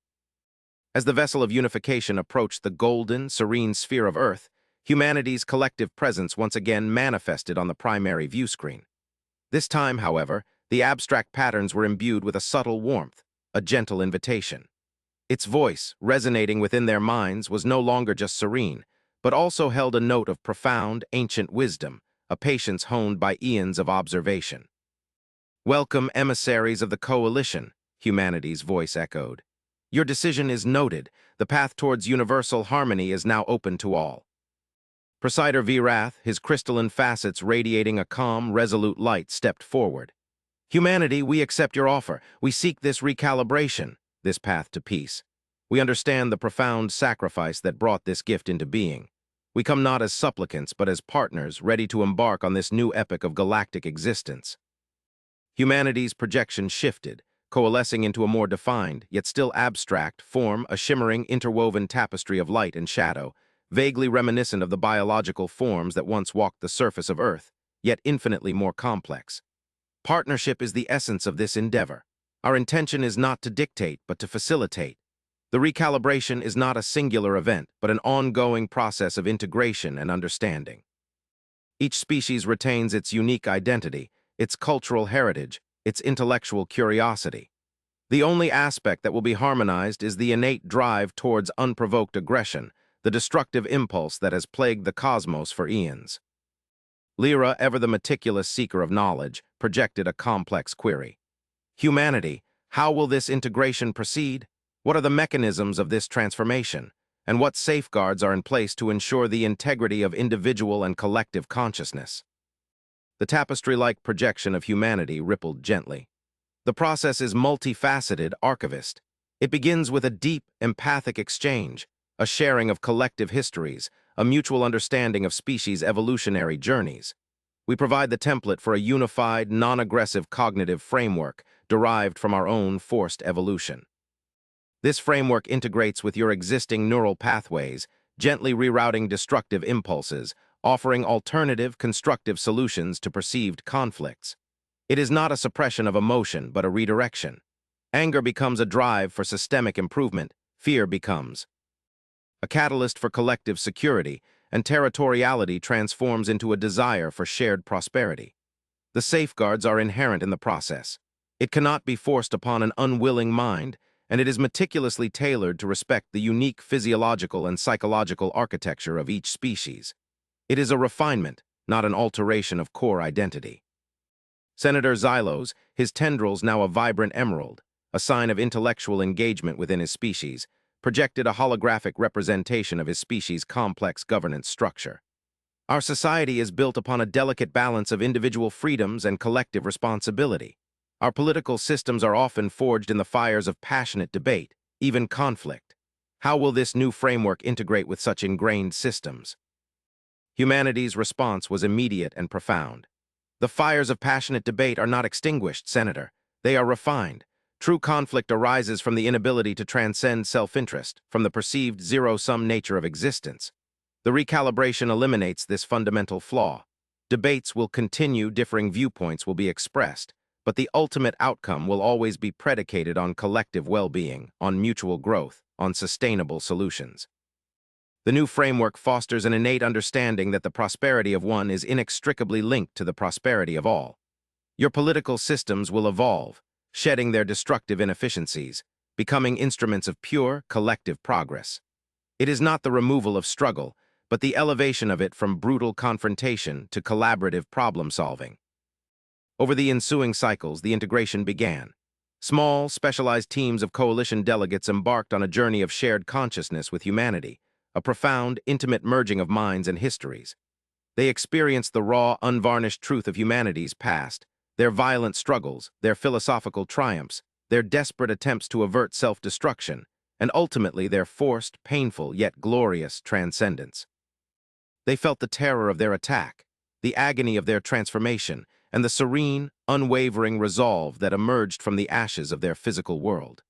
As the vessel of unification approached the golden, serene sphere of Earth, humanity's collective presence once again manifested on the primary view screen. This time, however, the abstract patterns were imbued with a subtle warmth, a gentle invitation. Its voice, resonating within their minds, was no longer just serene, but also held a note of profound, ancient wisdom, a patience honed by eons of observation. "Welcome, emissaries of the coalition," humanity's voice echoed. "Your decision is noted. The path towards universal harmony is now open to all." Presider Virath, his crystalline facets radiating a calm, resolute light, stepped forward. "Humanity, we accept your offer. We seek this recalibration, this path to peace. We understand the profound sacrifice that brought this gift into being. We come not as supplicants, but as partners, ready to embark on this new epic of galactic existence." Humanity's projection shifted, coalescing into a more defined, yet still abstract, form, a shimmering, interwoven tapestry of light and shadow, vaguely reminiscent of the biological forms that once walked the surface of Earth, yet infinitely more complex. Partnership is the essence of this endeavor. Our intention is not to dictate, but to facilitate. The recalibration is not a singular event, but an ongoing process of integration and understanding. Each species retains its unique identity, its cultural heritage, its intellectual curiosity. The only aspect that will be harmonized is the innate drive towards unprovoked aggression, the destructive impulse that has plagued the cosmos for eons. Lyra, ever the meticulous seeker of knowledge, projected a complex query. "Humanity, how will this integration proceed? What are the mechanisms of this transformation? And what safeguards are in place to ensure the integrity of individual and collective consciousness?" The tapestry-like projection of humanity rippled gently. "The process is multifaceted, archivist. It begins with a deep, empathic exchange, a sharing of collective histories, a mutual understanding of species' evolutionary journeys. We provide the template for a unified, non-aggressive cognitive framework derived from our own forced evolution. This framework integrates with your existing neural pathways, gently rerouting destructive impulses, offering alternative, constructive solutions to perceived conflicts. It is not a suppression of emotion, but a redirection. Anger becomes a drive for systemic improvement, fear becomes a catalyst for collective security, and territoriality transforms into a desire for shared prosperity. The safeguards are inherent in the process. It cannot be forced upon an unwilling mind, and it is meticulously tailored to respect the unique physiological and psychological architecture of each species. It is a refinement, not an alteration of core identity. Senator Xylos, his tendrils now a vibrant emerald, a sign of intellectual engagement within his species, projected a holographic representation of his species' complex governance structure. Our society is built upon a delicate balance of individual freedoms and collective responsibility. Our political systems are often forged in the fires of passionate debate, even conflict. How will this new framework integrate with such ingrained systems? Humanity's response was immediate and profound. The fires of passionate debate are not extinguished, Senator. They are refined. True conflict arises from the inability to transcend self-interest, from the perceived zero-sum nature of existence. The recalibration eliminates this fundamental flaw. Debates will continue, differing viewpoints will be expressed, but the ultimate outcome will always be predicated on collective well-being, on mutual growth, on sustainable solutions. The new framework fosters an innate understanding that the prosperity of one is inextricably linked to the prosperity of all. Your political systems will evolve, shedding their destructive inefficiencies, becoming instruments of pure, collective progress. It is not the removal of struggle, but the elevation of it from brutal confrontation to collaborative problem-solving. Over the ensuing cycles, the integration began. Small, specialized teams of coalition delegates embarked on a journey of shared consciousness with humanity, a profound, intimate merging of minds and histories. They experienced the raw, unvarnished truth of humanity's past, their violent struggles, their philosophical triumphs, their desperate attempts to avert self-destruction, and ultimately their forced, painful, yet glorious transcendence. They felt the terror of their attack, the agony of their transformation, and the serene, unwavering resolve that emerged from the ashes of their physical world.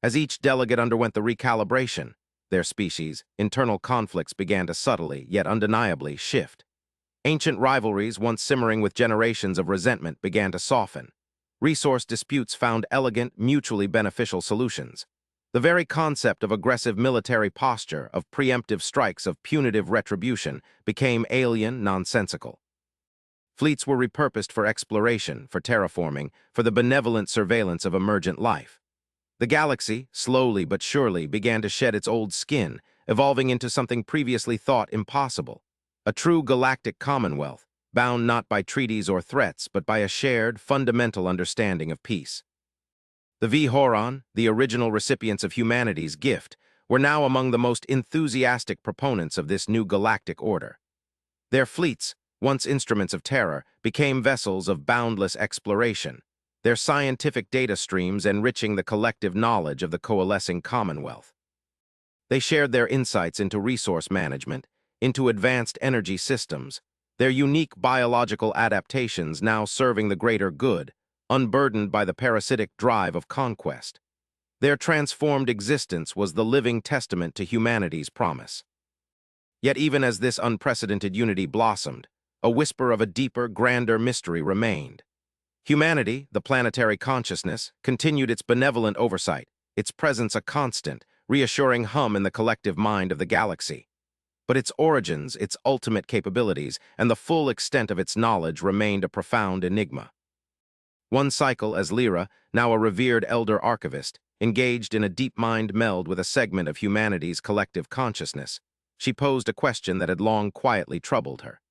As each delegate underwent the recalibration, their species' internal conflicts began to subtly, yet undeniably, shift. Ancient rivalries, once simmering with generations of resentment, began to soften. Resource disputes found elegant, mutually beneficial solutions. The very concept of aggressive military posture, of preemptive strikes, of punitive retribution, became alien, nonsensical. Fleets were repurposed for exploration, for terraforming, for the benevolent surveillance of emergent life. The galaxy, slowly but surely, began to shed its old skin, evolving into something previously thought impossible. A true galactic commonwealth, bound not by treaties or threats, but by a shared, fundamental understanding of peace. The V'Horon, the original recipients of humanity's gift, were now among the most enthusiastic proponents of this new galactic order. Their fleets, once instruments of terror, became vessels of boundless exploration, their scientific data streams enriching the collective knowledge of the coalescing commonwealth. They shared their insights into resource management, into advanced energy systems, their unique biological adaptations now serving the greater good, unburdened by the parasitic drive of conquest. Their transformed existence was the living testament to humanity's promise. Yet even as this unprecedented unity blossomed, a whisper of a deeper, grander mystery remained. Humanity, the planetary consciousness, continued its benevolent oversight, its presence a constant, reassuring hum in the collective mind of the galaxy. But its origins, its ultimate capabilities, and the full extent of its knowledge remained a profound enigma. One cycle, as Lyra, now a revered elder archivist, engaged in a deep-mind meld with a segment of humanity's collective consciousness, she posed a question that had long quietly troubled her.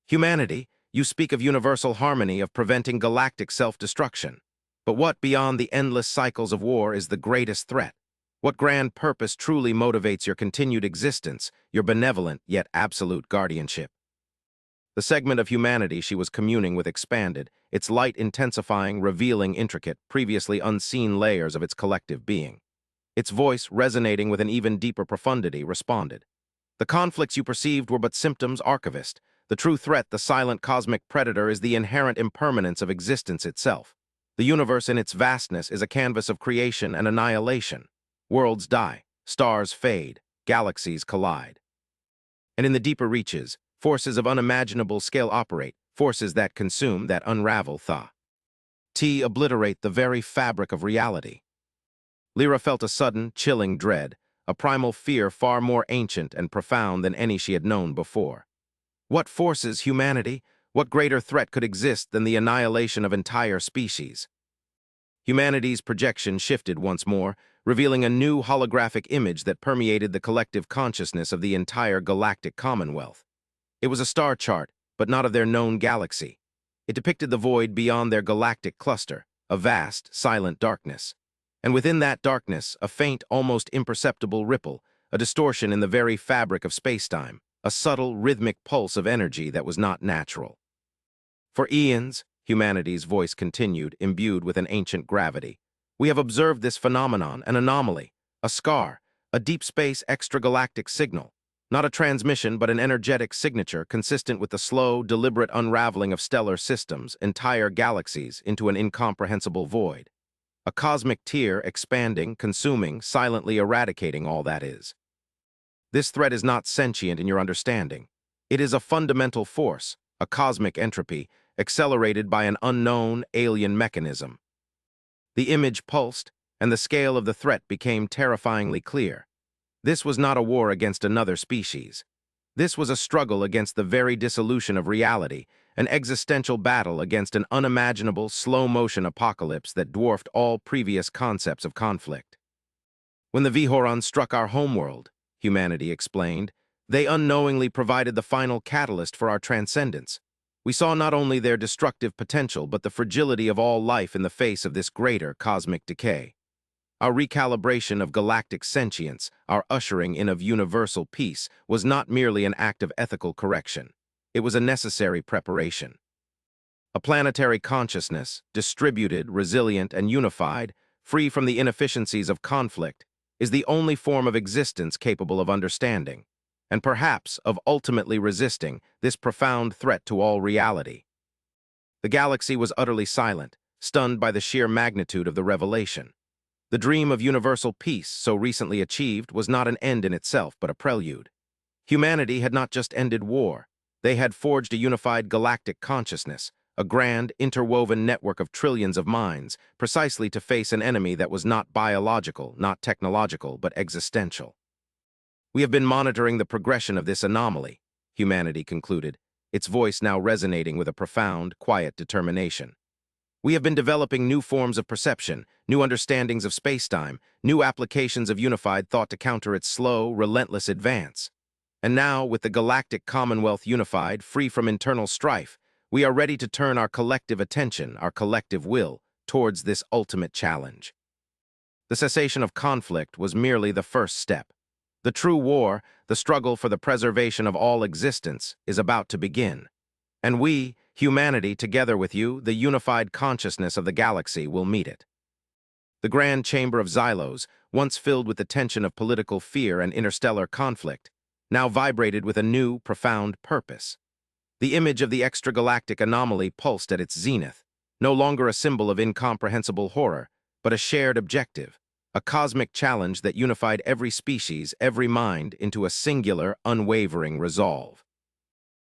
Humanity, you speak of universal harmony, of preventing galactic self-destruction. But what, beyond the endless cycles of war, is the greatest threat? What grand purpose truly motivates your continued existence, your benevolent yet absolute guardianship? The segment of humanity she was communing with expanded, its light intensifying, revealing intricate, previously unseen layers of its collective being. Its voice, resonating with an even deeper profundity, responded. The conflicts you perceived were but symptoms, archivist. The true threat, the silent cosmic predator, is the inherent impermanence of existence itself. The universe in its vastness is a canvas of creation and annihilation. Worlds die, stars fade, galaxies collide. And in the deeper reaches, forces of unimaginable scale operate, forces that consume, that unravel obliterate the very fabric of reality. Lyra felt a sudden, chilling dread, a primal fear far more ancient and profound than any she had known before. What forces humanity? What greater threat could exist than the annihilation of entire species? Humanity's projection shifted once more, revealing a new holographic image that permeated the collective consciousness of the entire galactic commonwealth. It was a star chart, but not of their known galaxy. It depicted the void beyond their galactic cluster, a vast, silent darkness. And within that darkness, a faint, almost imperceptible ripple, a distortion in the very fabric of spacetime, a subtle, rhythmic pulse of energy that was not natural. For eons, humanity's voice continued, imbued with an ancient gravity. We have observed this phenomenon, an anomaly, a scar, a deep space extragalactic signal, not a transmission but an energetic signature consistent with the slow, deliberate unraveling of stellar systems, entire galaxies, into an incomprehensible void. A cosmic tear expanding, consuming, silently eradicating all that is. This threat is not sentient in your understanding. It is a fundamental force, a cosmic entropy, accelerated by an unknown, alien mechanism. The image pulsed, and the scale of the threat became terrifyingly clear. This was not a war against another species. This was a struggle against the very dissolution of reality, an existential battle against an unimaginable, slow-motion apocalypse that dwarfed all previous concepts of conflict. When the Vihorons struck our homeworld, humanity explained, they unknowingly provided the final catalyst for our transcendence. We saw not only their destructive potential, but the fragility of all life in the face of this greater cosmic decay. Our recalibration of galactic sentience, our ushering in of universal peace, was not merely an act of ethical correction. It was a necessary preparation. A planetary consciousness, distributed, resilient, and unified, free from the inefficiencies of conflict, is the only form of existence capable of understanding, and perhaps of ultimately resisting, this profound threat to all reality. The galaxy was utterly silent, stunned by the sheer magnitude of the revelation. The dream of universal peace, so recently achieved, was not an end in itself, but a prelude. Humanity had not just ended war. They had forged a unified galactic consciousness, a grand, interwoven network of trillions of minds, precisely to face an enemy that was not biological, not technological, but existential. We have been monitoring the progression of this anomaly, humanity concluded, its voice now resonating with a profound, quiet determination. We have been developing new forms of perception, new understandings of spacetime, new applications of unified thought to counter its slow, relentless advance. And now, with the galactic commonwealth unified, free from internal strife, we are ready to turn our collective attention, our collective will, towards this ultimate challenge. The cessation of conflict was merely the first step. The true war, the struggle for the preservation of all existence, is about to begin. And we, humanity, together with you, the unified consciousness of the galaxy, will meet it. The grand chamber of Xylos, once filled with the tension of political fear and interstellar conflict, now vibrated with a new, profound purpose. The image of the extragalactic anomaly pulsed at its zenith, no longer a symbol of incomprehensible horror, but a shared objective, a cosmic challenge that unified every species, every mind, into a singular, unwavering resolve.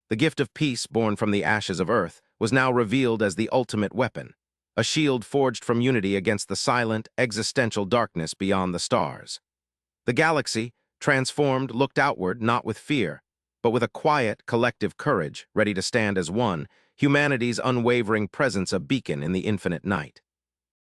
The gift of peace born from the ashes of Earth was now revealed as the ultimate weapon, a shield forged from unity against the silent, existential darkness beyond the stars. The galaxy, transformed, looked outward not with fear, but with a quiet, collective courage, ready to stand as one, humanity's unwavering presence a beacon in the infinite night.